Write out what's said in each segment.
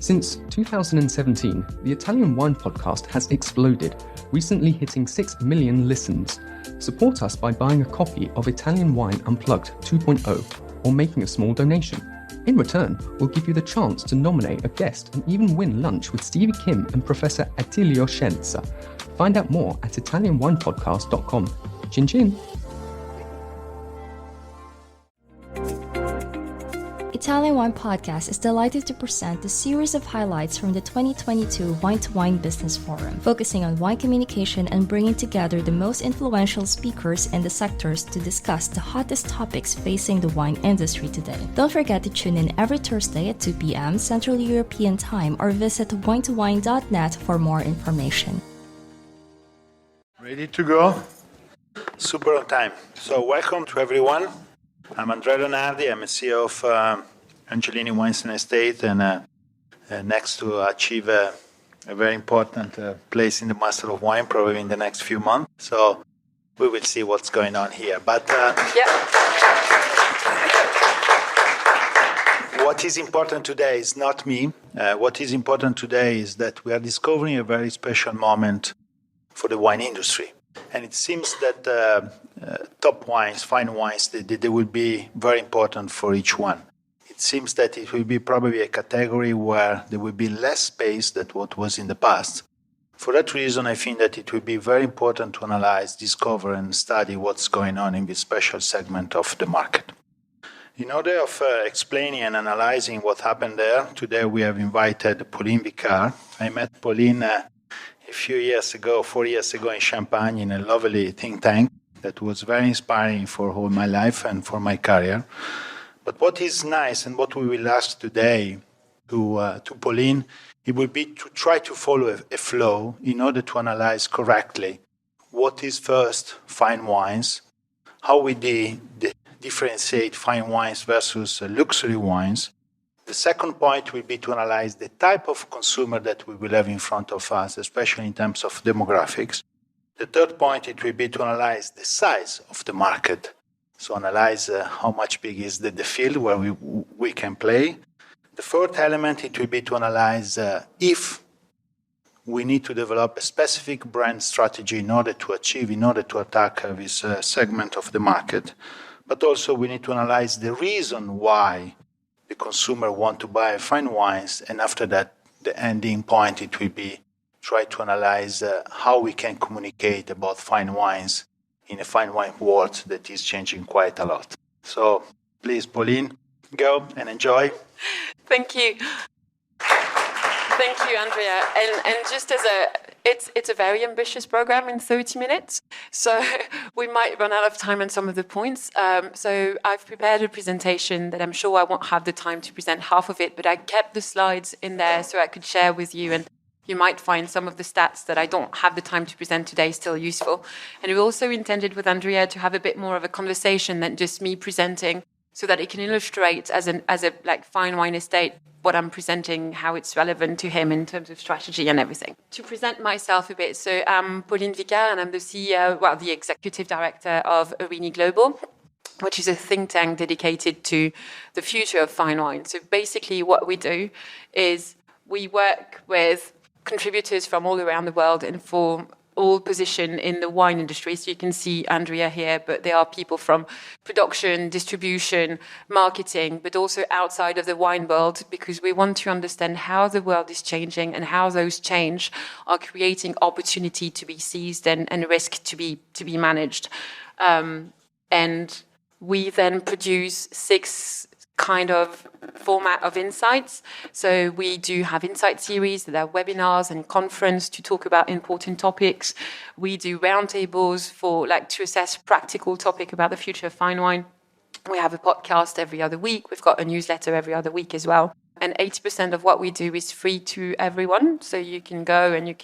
Since 2017, the Italian Wine Podcast has exploded, recently hitting 6 million listens. Support us by buying a copy of Italian Wine Unplugged 2.0 or making a small donation. In return, we'll give you the chance to nominate a guest and even win lunch with Stevie Kim and Professor Attilio Scienza. Find out more at italianwinepodcast.com. Chin chin! Italian Wine Podcast is delighted to present a series of highlights from the 2022 Wine2Wine Business Forum, focusing on wine communication and bringing together the most influential speakers in the sectors to discuss the hottest topics facing the wine industry today. Don't forget to tune in every Thursday at 2 p.m. Central European Time or visit wine2wine.net for more information. Ready to go? Super on time. So welcome to everyone. I'm Andrea Lonardi. I'm a CEO of Angelini Wines and Estate, and next to achieve a very important place in the Master of Wine, probably in the next few months. So we will see what's going on here. But what is important today is not me. What is important today is that we are discovering a very special moment for the wine industry. And it seems that top wines, fine wines, they will be very important for each one. It seems that it will be probably a category where there will be less space than what was in the past. For that reason, I think that it will be very important to analyze, discover, and study what's going on in this special segment of the market. In order of explaining and analyzing what happened there, today we have invited Pauline Vicard. I met Pauline a few years ago, 4 years ago in Champagne in a lovely think tank that was very inspiring for all my life and for my career. But what is nice and what we will ask today to Pauline, it will be to try to follow a flow in order to analyze correctly what is first fine wines, how we differentiate fine wines versus luxury wines. The second point will be to analyze the type of consumer that we will have in front of us, especially in terms of demographics. The third point, it will be to analyze the size of the market. So analyze how much big is the field where we can play. The fourth element, it will be to analyze if we need to develop a specific brand strategy in order to attack this segment of the market. But also we need to analyze the reason why the consumer want to buy fine wines. And after that, the ending point, it will be try to analyze how we can communicate about fine wines in a fine wine world that is changing quite a lot. So please, Pauline, go and enjoy. Thank you. Thank you, Andrea. And just as it's a very ambitious program in 30 minutes, so we might run out of time on some of the points. So I've prepared a presentation that I'm sure I won't have the time to present half of it, but I kept the slides in there so I could share with you, and you might find some of the stats that I don't have the time to present today still useful. And we also intended with Andrea to have a bit more of a conversation than just me presenting, so that it can illustrate as a like fine wine estate what I'm presenting, how it's relevant to him in terms of strategy and everything. To present myself a bit, so I'm Pauline Vicard and I'm the CEO, the executive director of ARENI Global, which is a think tank dedicated to the future of fine wine. So basically what we do is we work with contributors from all around the world and for all position in the wine industry. So you can see Andrea here, but there are people from production, distribution, marketing, but also outside of the wine world, because we want to understand how the world is changing and how those change are creating opportunity to be seized and risk to be managed. And we then produce 6 kind of format of insights. So we do have insight series that are webinars and conference to talk about important topics. We do roundtables to assess practical topic about the future of fine wine. We have a podcast every other week. We've got a newsletter every other week as well. And 80% of what we do is free to everyone. So you can go and you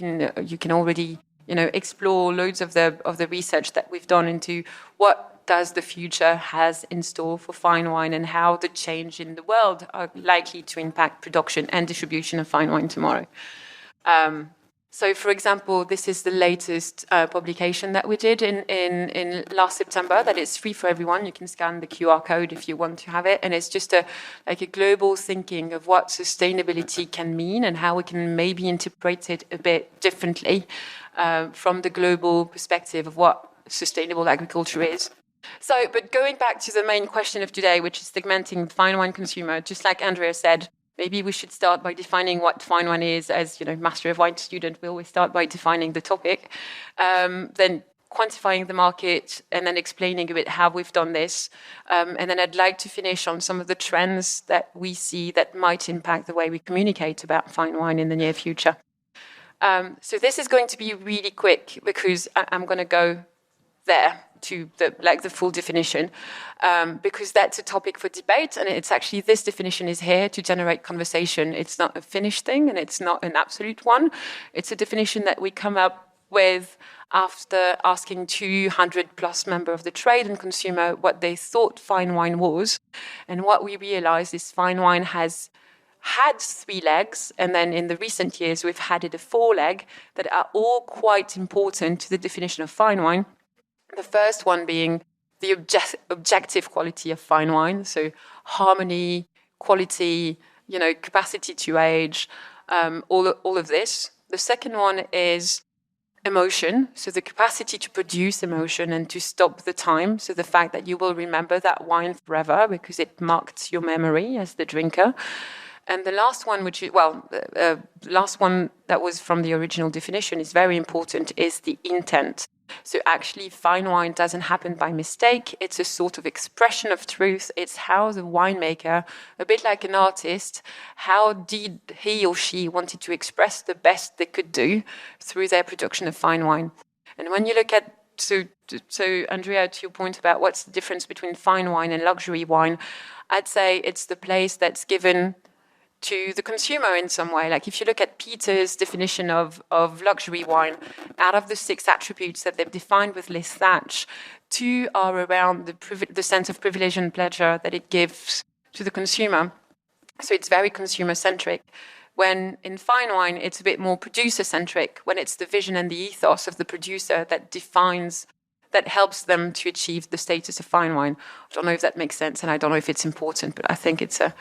can already explore loads of the research that we've done into what does the future has in store for fine wine and how the change in the world are likely to impact production and distribution of fine wine tomorrow. So, for example, this is the latest publication that we did in last September. That is free for everyone. You can scan the QR code if you want to have it, and it's just a global thinking of what sustainability can mean and how we can maybe interpret it a bit differently from the global perspective of what sustainable agriculture is. So, but going back to the main question of today, which is segmenting the fine wine consumer, just like Andrea said. Maybe we should start by defining what fine wine is. As Master of Wine student, we always start by defining the topic, then quantifying the market, and then explaining a bit how we've done this. And then I'd like to finish on some of the trends that we see that might impact the way we communicate about fine wine in the near future. So this is going to be really quick because I'm going to go there to the full definition, because that's a topic for debate, and it's actually, this definition is here to generate conversation. It's not a finished thing, and it's not an absolute one. It's a definition that we come up with after asking 200 plus members of the trade and consumer what they thought fine wine was. And what we realized is fine wine has had 3 legs, and then in the recent years we've added a 4 leg that are all quite important to the definition of fine wine. The first one being the objective quality of fine wine, so harmony, quality, capacity to age, all of this. The second one is emotion, so the capacity to produce emotion and to stop the time, so the fact that you will remember that wine forever because it marked your memory as the drinker. And the last one, the last one that was from the original definition is very important, is the intent. So actually, fine wine doesn't happen by mistake. It's a sort of expression of truth. It's how the winemaker, a bit like an artist, how did he or she wanted to express the best they could do through their production of fine wine. And when you look at, so Andrea, to your point about what's the difference between fine wine and luxury wine, I'd say it's the place that's given to the consumer in some way. Like if you look at Peter's definition of luxury wine, out of the 6 attributes that they've defined with Liz Thatch, 2 are around the sense of privilege and pleasure that it gives to the consumer. So it's very consumer-centric. When in fine wine, it's a bit more producer-centric, when it's the vision and the ethos of the producer that helps them to achieve the status of fine wine. I don't know if that makes sense, and I don't know if it's important, but I think it's a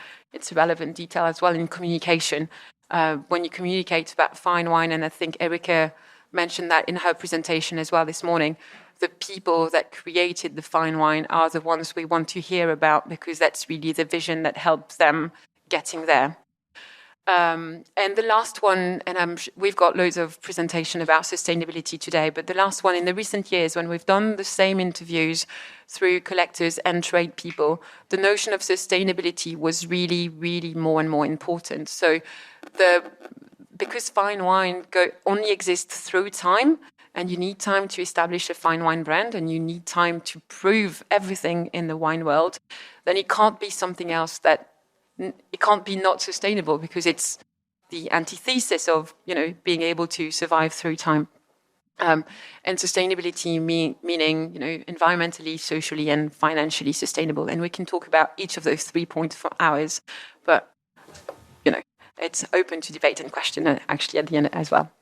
relevant detail as well in communication. When you communicate about fine wine, and I think Erica mentioned that in her presentation as well this morning, the people that created the fine wine are the ones we want to hear about, because that's really the vision that helps them getting there. And the last one, and we've got loads of presentation about sustainability today, but the last one, in the recent years, when we've done the same interviews through collectors and trade people, the notion of sustainability was really, really more and more important. So because fine wine only exists through time, and you need time to establish a fine wine brand, and you need time to prove everything in the wine world, then it can't be something else that it can't be not sustainable, because it's the antithesis of, being able to survive through time. And sustainability meaning, environmentally, socially, and financially sustainable. And we can talk about each of those 3 points for hours, but, it's open to debate and question actually at the end as well.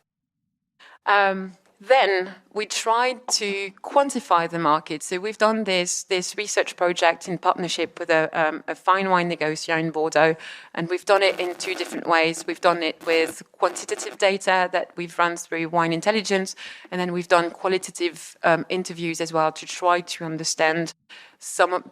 Then we tried to quantify the market. So we've done this research project in partnership with a fine wine negotiator in Bordeaux, and we've done it in 2 different ways. We've done it with quantitative data that we've run through Wine Intelligence, and then we've done qualitative interviews as well to try to understand some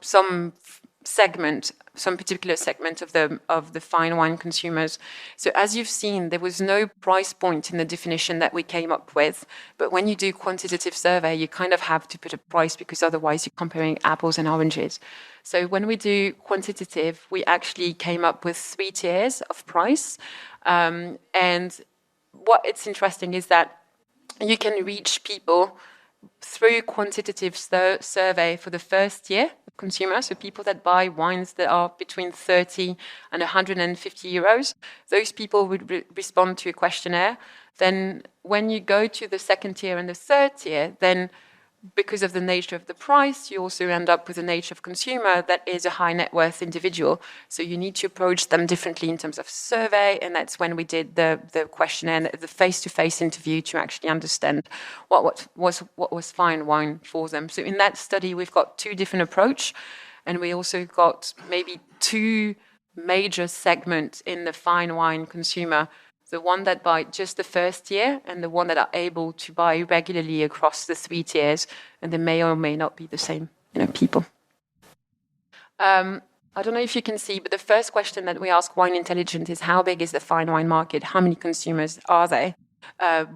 particular segment of the fine wine consumers. So as you've seen, there was no price point in the definition that we came up with. But when you do quantitative survey, you kind of have to put a price, because otherwise you're comparing apples and oranges. So when we do quantitative, we actually came up with 3 tiers of price. And what it's interesting is that you can reach people through quantitative survey for the first year of consumer, so people that buy wines that are between 30 and 150 euros, those people would respond to a questionnaire. Then when you go to the second tier and the third tier, then because of the nature of the price, you also end up with a nature of consumer that is a high net worth individual. So you need to approach them differently in terms of survey. And that's when we did the questionnaire, the face-to-face interview to actually understand what was fine wine for them. So in that study, we've got two different approaches. And we also got maybe two major segments in the fine wine consumer. The one that buy just the first year and the one that are able to buy regularly across the 3 tiers, and they may or may not be the same, people. I don't know if you can see, but the first question that we ask Wine Intelligence is how big is the fine wine market? How many consumers are there?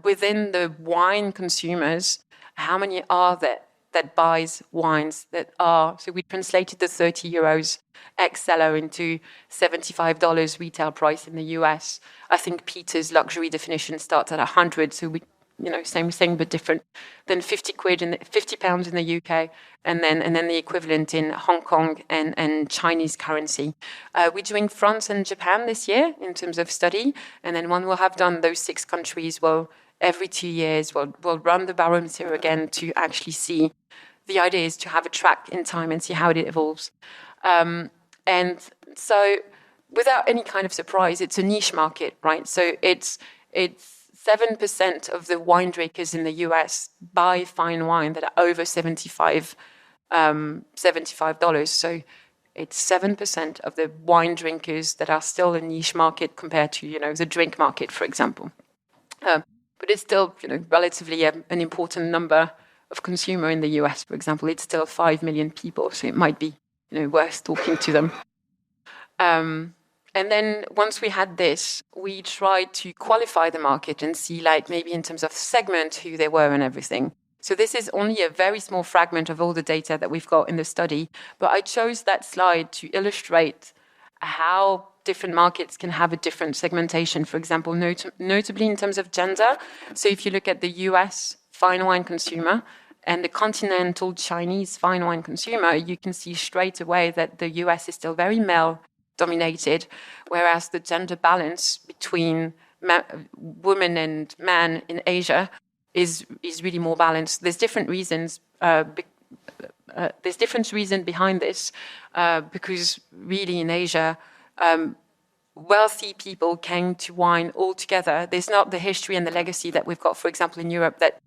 Within the wine consumers, how many are there that buys wines that are, so we translated the 30 euros ex-seller into $75 retail price in the US. I think Peter's luxury definition starts at 100, so we, same thing but different. Then 50 pounds in the UK, and then the equivalent in Hong Kong and Chinese currency. We're doing France and Japan this year in terms of study, and then when we'll have done those 6 countries, every 2 years, we'll run the barometer again to actually see. The idea is to have a track in time and see how it evolves. And so without any kind of surprise, it's a niche market, right? So it's 7% of the wine drinkers in the US buy fine wine that are over $75. So it's 7% of the wine drinkers that are still a niche market compared to, the drink market, for example. But it's still, relatively an important number of consumer in the US, for example. It's still 5 million people, so it might be, worth talking to them. And then once we had this, we tried to qualify the market and see, maybe in terms of segment, who they were and everything. So this is only a very small fragment of all the data that we've got in the study, but I chose that slide to illustrate how different markets can have a different segmentation, for example, notably in terms of gender. So if you look at the US fine wine consumer and the continental Chinese fine wine consumer, you can see straight away that the US is still very male-dominated, whereas the gender balance between women and men in Asia is really more balanced. There's different reasons. There's different reason behind this, because really in Asia, wealthy people came to wine all together. There's not the history and the legacy that we've got, for example, in Europe, that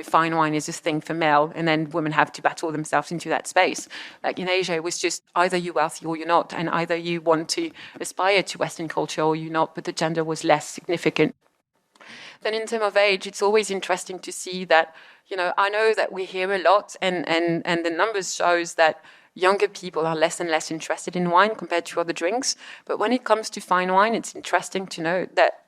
fine wine is a thing for male, and then women have to battle themselves into that space. Like in Asia, it was just either you're wealthy or you're not, and either you want to aspire to Western culture or you're not, but the gender was less significant. Then in terms of age, it's always interesting to see that, I know that we hear a lot, and the numbers shows that younger people are less and less interested in wine compared to other drinks. But when it comes to fine wine, it's interesting to know that,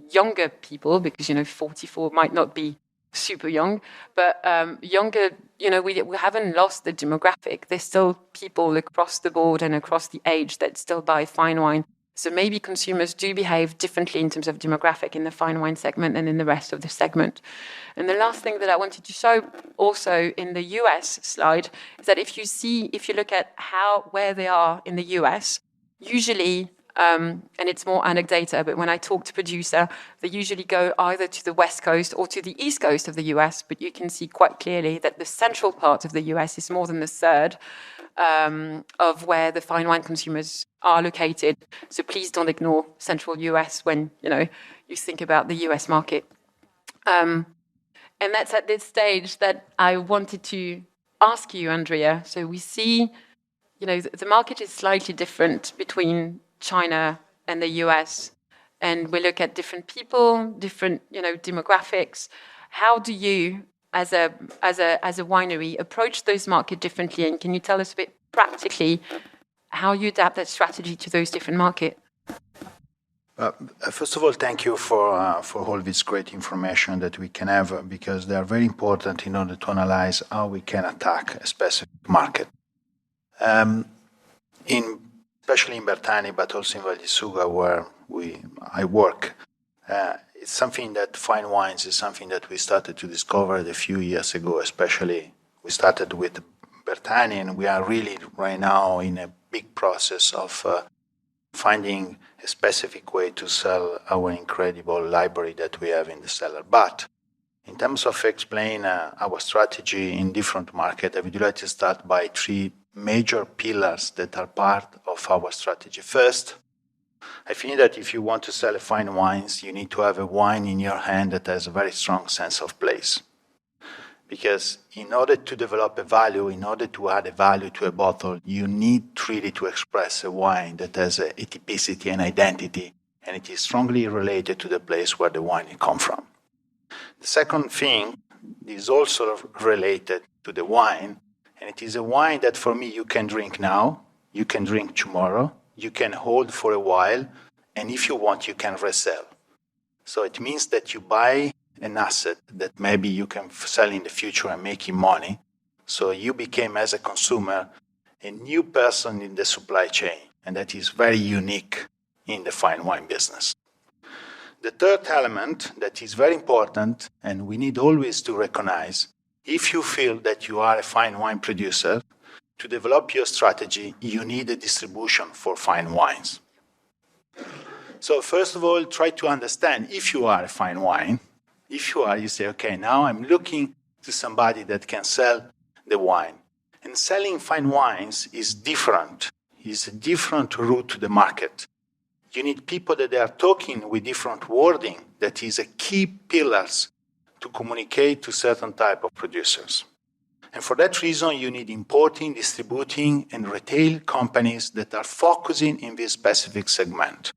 younger people, because, 44 might not be super young, but younger, we haven't lost the demographic. There's still people across the board and across the age that still buy fine wine. So maybe consumers do behave differently in terms of demographic in the fine wine segment and in the rest of the segment. And the last thing that I wanted to show also in the US slide is that if you look at where they are in the US, usually, and it's more anecdotal, but when I talk to producer, they usually go either to the West Coast or to the East Coast of the US, but you can see quite clearly that the central part of the US is more than a third of where the fine wine consumers are located. So please don't ignore central US when, you think about the US market. And that's at this stage that I wanted to ask you, Andrea. So we see, the market is slightly different between China and the US, and we look at different people, different, demographics. How do you, as a winery, approach those markets differently? And can you tell us a bit practically how you adapt that strategy to those different markets? First of all, thank you for all this great information that we can have, because they are very important in order to analyze how we can attack a specific market. Especially in Bertani, but also in Val di Suga, where I work, it's something that fine wines is something that we started to discover a few years ago. Especially, we started with Bertani, and we are really right now in a big process of finding a specific way to sell our incredible library that we have in the cellar. But In terms of explain our strategy in different markets, I would like to start by 3 major pillars that are part of our strategy. First, I think that if you want to sell fine wines, you need to have a wine in your hand that has a very strong sense of place. Because in order to develop a value, in order to add a value to a bottle, you need really to express a wine that has a typicity and identity, and it is strongly related to the place where the wine comes from. The second thing is also related to the wine, and it is a wine that for me you can drink now, you can drink tomorrow, you can hold for a while, and if you want, you can resell. So it means that you buy an asset that maybe you can sell in the future and making money. So you became, as a consumer, a new person in the supply chain, and that is very unique in the fine wine business. The third element that is very important, and we need always to recognize, if you feel that you are a fine wine producer, to develop your strategy, you need a distribution for fine wines. So first of all, try to understand if you are a fine wine. If you are, you say, okay, now I'm looking to somebody that can sell the wine. And selling fine wines is different. It's a different route to the market. You need people that are talking with different wording. That is a key pillars to communicate to certain type of producers. And for that reason, you need importing, distributing, and retail companies that are focusing in this specific segment.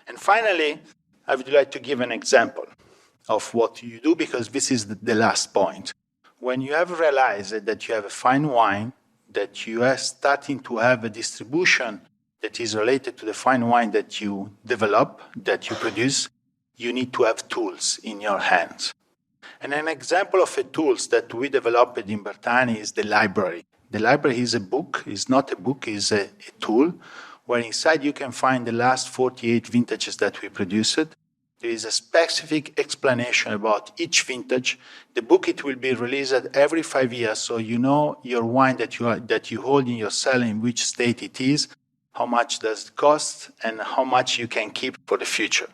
And finally, I would like to give an example of what you do, because this is the last point. When you have realized that you have a fine wine, that you are starting to have a distribution that is related to the fine wine that you develop, that you produce, you need to have tools in your hands. And an example of a tools that we developed in Bertani is the library. The library is a book, is not a book, is a tool, where inside you can find the last 48 vintages that we produced. There is a specific explanation about each vintage. The book, it will be released every 5 years, so you know your wine that you hold in your cellar, in which state it is, how much does it cost, and how much you can keep for the future.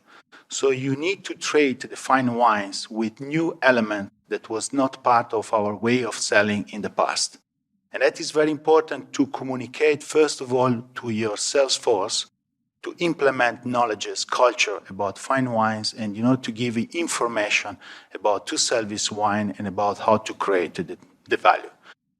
So you need to trade the fine wines with new element that was not part of our way of selling in the past. And that is very important to communicate, first of all, to your sales force, to implement knowledges, culture about fine wines, and to give information about to sell this wine and about how to create the value.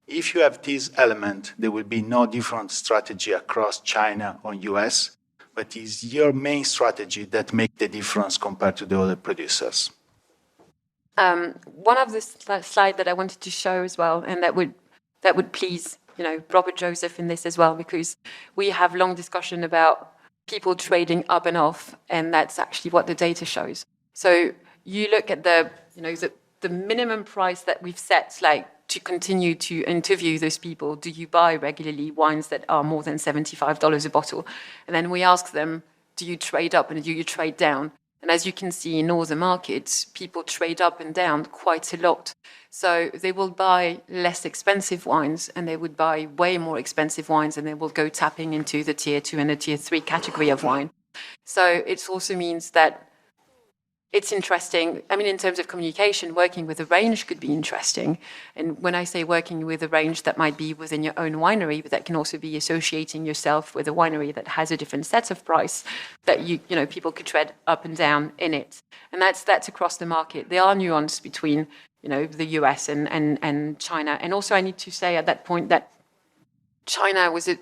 If you have this element, there will be no different strategy across China or US, but it's your main strategy that makes the difference compared to the other producers. One of the slides that I wanted to show as well, and that would please Robert Joseph in this as well, because we have long discussion about people trading up and off, and that's actually what the data shows. So you look at the minimum price that we've set, like to continue to interview those people. Do you buy regularly wines that are more than $75 a bottle? And then we ask them, do you trade up and do you trade down? And as you can see in all the markets, people trade up and down quite a lot. So they will buy less expensive wines and they would buy way more expensive wines, and they will go tapping into the tier 2 and the tier 3 category of wine. So it also means that it's interesting. I mean, in terms of communication, working with a range could be interesting. And when I say working with a range, that might be within your own winery, but that can also be associating yourself with a winery that has a different set of price that people could trade up and down in it. And that's across the market. There are nuances between the US and China. And also I need to say at that point that China was a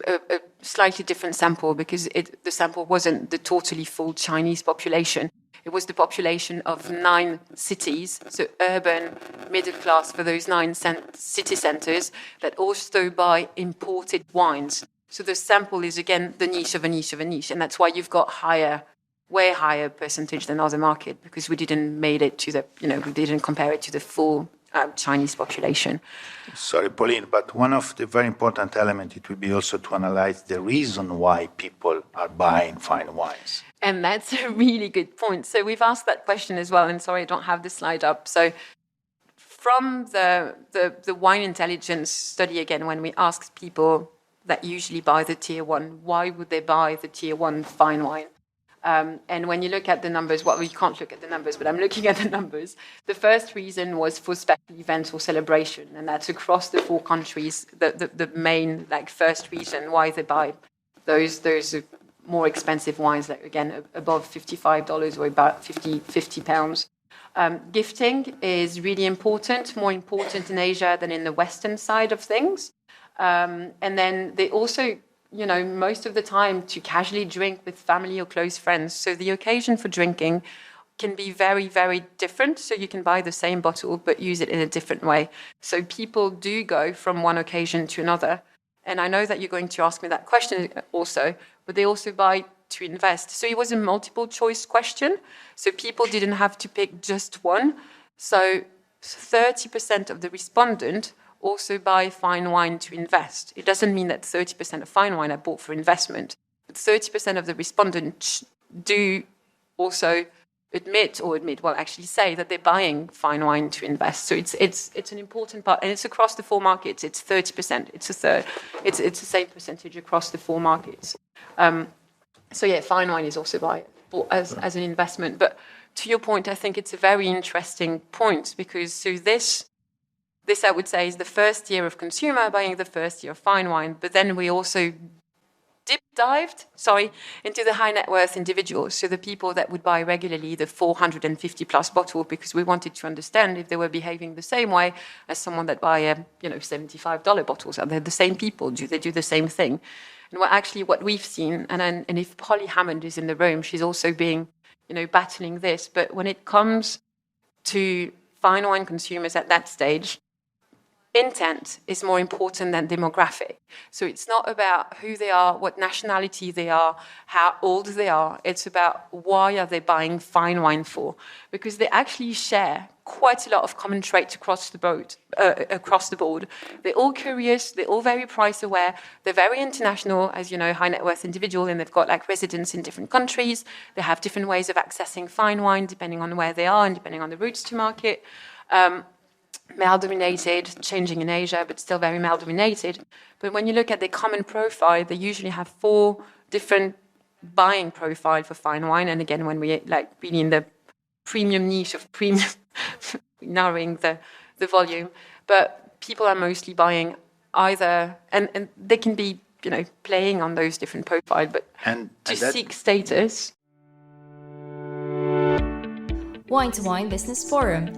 slightly different sample, because the sample wasn't the totally full Chinese population. It was the population of 9 cities, so urban, middle class, for those 9 city centers that also buy imported wines. So the sample is, again, the niche of a niche of a niche. And that's why you've got way higher percentage than other market, because we didn't we didn't compare it to the full Chinese population. Sorry, Pauline, but one of the very important elements, it will be also to analyze the reason why people are buying fine wines. And that's a really good point. So we've asked that question as well, and sorry, I don't have the slide up. So from the wine intelligence study, again, when we asked people that usually buy the tier 1, why would they buy the tier 1 fine wine? And when you look at the numbers, well, you can't look at the numbers, but I'm looking at the numbers. The first reason was for special events or celebration, and that's across the 4 countries. The main first reason why they buy those more expensive wines, again above $55 or about 50 pounds. Gifting is really important, more important in Asia than in the Western side of things. And then they also, most of the time to casually drink with family or close friends. So the occasion for drinking can be very, very different. So you can buy the same bottle, but use it in a different way. So people do go from one occasion to another. And I know that you're going to ask me that question also, but they also buy to invest. So it was a multiple choice question. So people didn't have to pick just one. So 30% of the respondent also buy fine wine to invest. It doesn't mean that 30% of fine wine are bought for investment, but 30% of the respondents do also actually say that they're buying fine wine to invest. So it's an important part, and it's across the 4 markets. It's 30%. It's a third. It's the same percentage across the 4 markets. So yeah, fine wine is also bought as an investment. But to your point, I think it's a very interesting point because this I would say is the first year of consumer buying the first year of fine wine. But then we also dived into the high net worth individuals, so the people that would buy regularly the 450 plus bottle, because we wanted to understand if they were behaving the same way as someone that buy a $75 bottles. Are they the same people? Do they do the same thing? And what we've seen, and if Polly Hammond is in the room, she's also being battling this. But when it comes to fine wine consumers at that stage, intent is more important than demographic. So it's not about who they are, what nationality they are, how old they are. It's about why are they buying fine wine for? Because they actually share quite a lot of common traits across the board. They're all curious. They're all very price aware. They're very international, as you know, high net worth individual, and they've got residence in different countries. They have different ways of accessing fine wine depending on where they are and depending on the routes to market. Male-dominated, changing in Asia, but still very male-dominated. But when you look at the common profile, they usually have 4 different buying profile for fine wine. And again, when we really in the premium niche of premium, narrowing the volume. But people are mostly buying either, and they can be, playing on those different profiles, but seek status. Wine2wine Business Forum.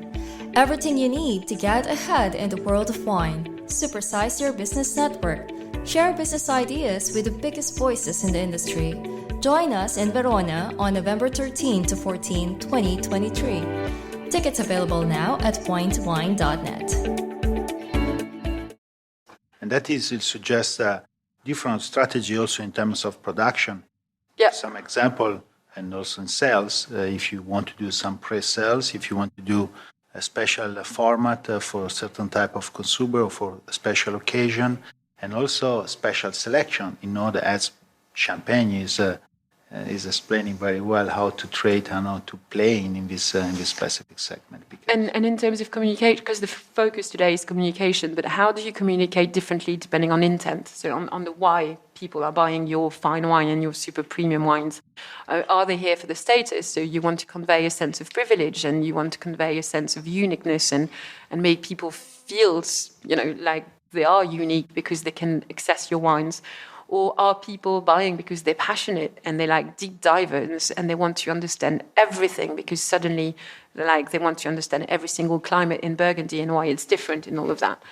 Everything you need to get ahead in the world of wine. Supersize your business network. Share business ideas with the biggest voices in the industry. Join us in Verona on November 13 to 14, 2023. Tickets available now at wine2wine.net. And that it suggests a different strategy also in terms of production. Yeah. Some example, and also in sales, if you want to do some pre-sales, if you want to do a special format for a certain type of consumer or for a special occasion, and also a special selection, as Champagne is explaining very well how to trade and how to play in this specific segment. And in terms of communication, because the focus today is communication, but how do you communicate differently depending on intent? So on the why people are buying your fine wine and your super premium wines. Are they here for the status? So you want to convey a sense of privilege and you want to convey a sense of uniqueness and make people feel, like they are unique because they can access your wines. Or are people buying because they're passionate and they're deep divers and they want to understand everything because suddenly they want to understand every single climate in Burgundy and why it's different and all of that.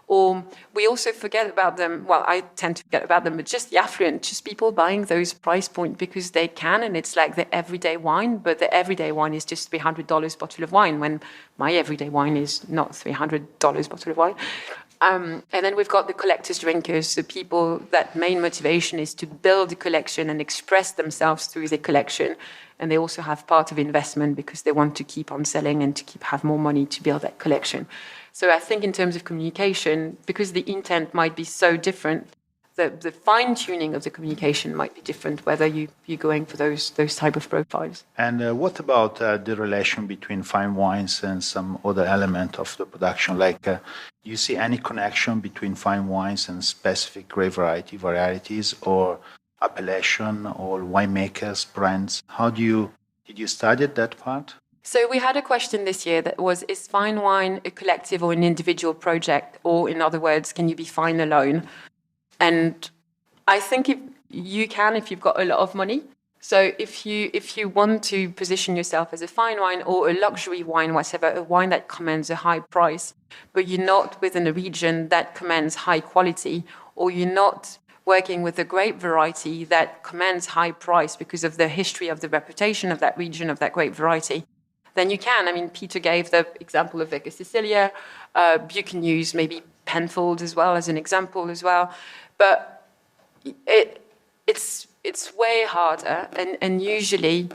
Or we also forget about them. Well, I tend to forget about them, but just the affluent, just people buying those price point because they can, and it's the everyday wine, but the everyday wine is just $300 bottle of wine when my everyday wine is not $300 bottle of wine. And then we've got the collectors, drinkers, the people that main motivation is to build a collection and express themselves through the collection. And they also have part of investment because they want to keep on selling and to have more money to build that collection. So I think in terms of communication, because the intent might be so different, the fine-tuning of the communication might be different, whether you're going for those type of profiles. And what about the relation between fine wines and some other element of the production? Do you see any connection between fine wines and specific grape varieties, or appellation or winemakers, brands? Did you study that part? So we had a question this year that was, is fine wine a collective or an individual project? Or in other words, can you be fine alone? And I think if you've got a lot of money. So if you want to position yourself as a fine wine or a luxury wine, whatever, a wine that commands a high price, but you're not within a region that commands high quality, or you're not working with a grape variety that commands high price because of the history of the reputation of that region, of that grape variety, then you can. I mean, Peter gave the example of Vega Sicilia. You can use maybe Penfold as well as an example as well. But it's way harder, and usually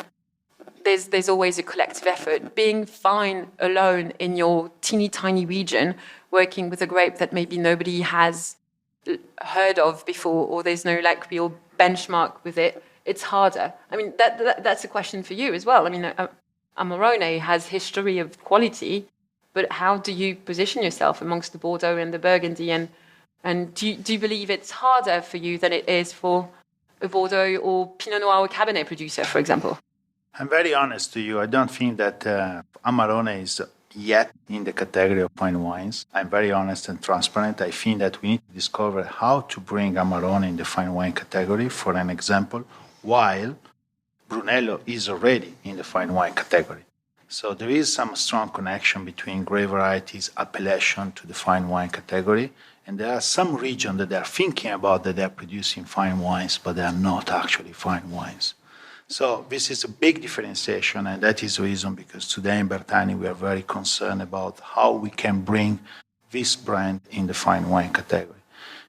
there's always a collective effort. Being fine alone in your teeny tiny region, working with a grape that maybe nobody has heard of before, or there's no like real benchmark with it, it's harder. I mean, that's a question for you as well. I mean, Amarone has history of quality, but how do you position yourself amongst the Bordeaux and the Burgundy? And do you believe it's harder for you than it is for a Bordeaux or Pinot Noir or Cabernet producer, for example? I'm very honest to you. I don't think that Amarone is yet in the category of fine wines. I'm very honest and transparent. I think that we need to discover how to bring Amarone in the fine wine category, for an example, while Brunello is already in the fine wine category. So there is some strong connection between grape varieties, appellation to the fine wine category. And there are some regions that they are thinking about that they are producing fine wines, but they are not actually fine wines. So this is a big differentiation, and that is the reason because today in Bertani we are very concerned about how we can bring this brand in the fine wine category.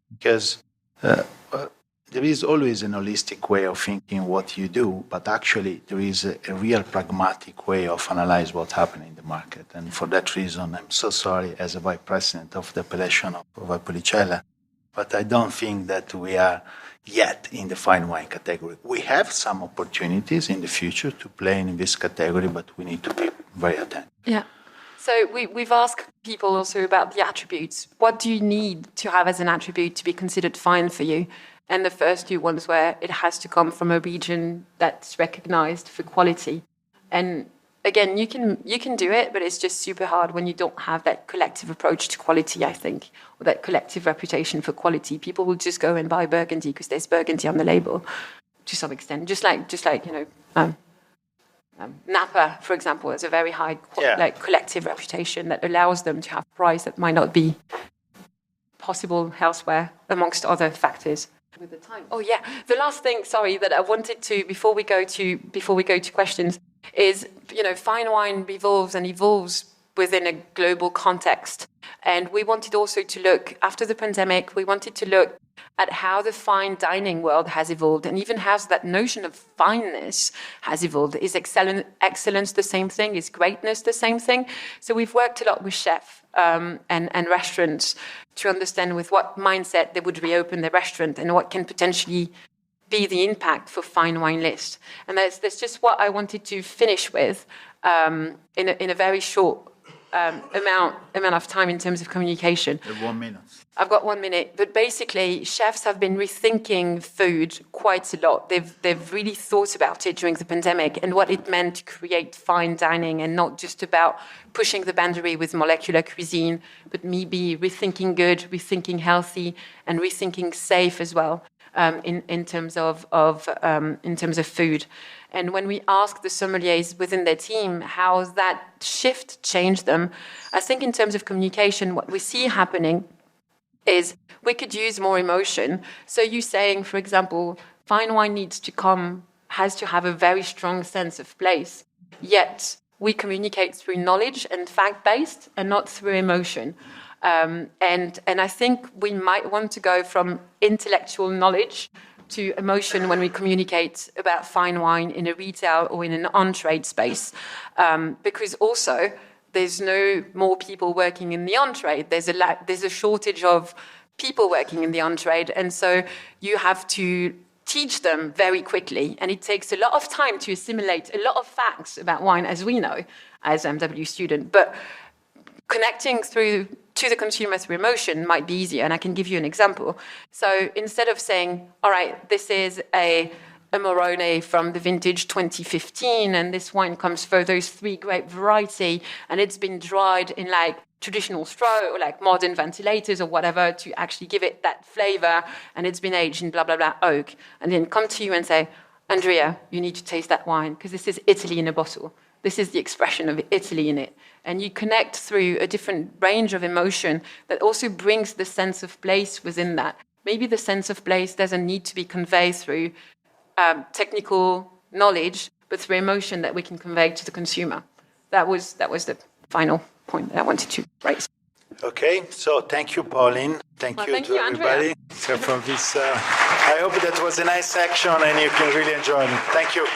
Because there is always an holistic way of thinking what you do, but actually there is a real pragmatic way of analyze what's happening in the market. And for that reason, I'm so sorry as a vice president of the appellation of Valpolicella, but I don't think that we are yet in the fine wine category. We have some opportunities in the future to play in this category, but we need to be very attentive. Yeah. So we've asked people also about the attributes. What do you need to have as an attribute to be considered fine for you? And the first two ones were it has to come from a region that's recognized for quality. And again, you can do it, but it's just super hard when you don't have that collective approach to quality, I think, or that collective reputation for quality. People will just go and buy Burgundy because there's Burgundy on the label, to some extent. Just like Napa, for example, has a very high collective reputation that allows them to have price that might not be possible elsewhere, amongst other factors. With the time. Oh yeah, the last thing, sorry, that I wanted to before we go to questions is, fine wine evolves within a global context, and we wanted also to look after the pandemic. We wanted to look at how the fine dining world has evolved, and even how that notion of fineness has evolved. Is excellence the same thing? Is greatness the same thing? So we've worked a lot with chefs and restaurants to understand with what mindset they would reopen their restaurant and what can potentially be the impact for fine wine list. And that's just what I wanted to finish with in a very short amount of time in terms of communication. 1 minute. I've got 1 minute, but basically chefs have been rethinking food quite a lot. They've really thought about it during the pandemic and what it meant to create fine dining, and not just about pushing the boundary with molecular cuisine, but maybe rethinking good, rethinking healthy, and rethinking safe as well in terms of food. And when we ask the sommeliers within their team how that shift changed them, I think in terms of communication, what we see happening is we could use more emotion. So you saying, for example, fine wine has to have a very strong sense of place, yet we communicate through knowledge and fact-based and not through emotion. And I think we might want to go from intellectual knowledge to emotion when we communicate about fine wine in a retail or in an on-trade space, because also there's no more people working in the on-trade. There's a shortage of people working in the on-trade, and so you have to teach them very quickly, and it takes a lot of time to assimilate a lot of facts about wine, as we know as MW student. But connecting through to the consumer through emotion might be easier. And I can give you an example. So instead of saying, all right, this is a Verona from the vintage 2015, and this wine comes for those 3 grape variety, and it's been dried in like traditional straw or like modern ventilators or whatever to actually give it that flavor, and it's been aged in blah, blah, blah oak, and then come to you and say, Andrea, you need to taste that wine because this is Italy in a bottle. This is the expression of Italy in it. And you connect through a different range of emotion that also brings the sense of place within that. Maybe the sense of place doesn't need to be conveyed through technical knowledge, but through emotion that we can convey to the consumer. That was the final point that I wanted to raise. Okay, so thank you, Pauline. Thank you to everybody. So from this, I hope that was a nice section and you can really enjoy it. Thank you.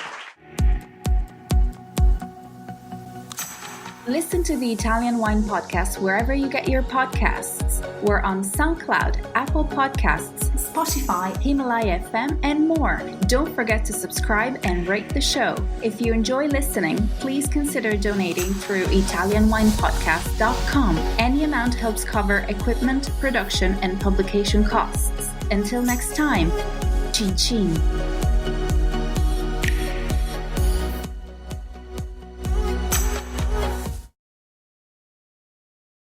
Listen to the Italian Wine Podcast wherever you get your podcasts. We're on SoundCloud, Apple Podcasts, Spotify, Himalaya FM, and more. Don't forget to subscribe and rate the show. If you enjoy listening, please consider donating through ItalianWinePodcast.com. Any amount helps cover equipment, production, and publication costs. Until next time, cin cin.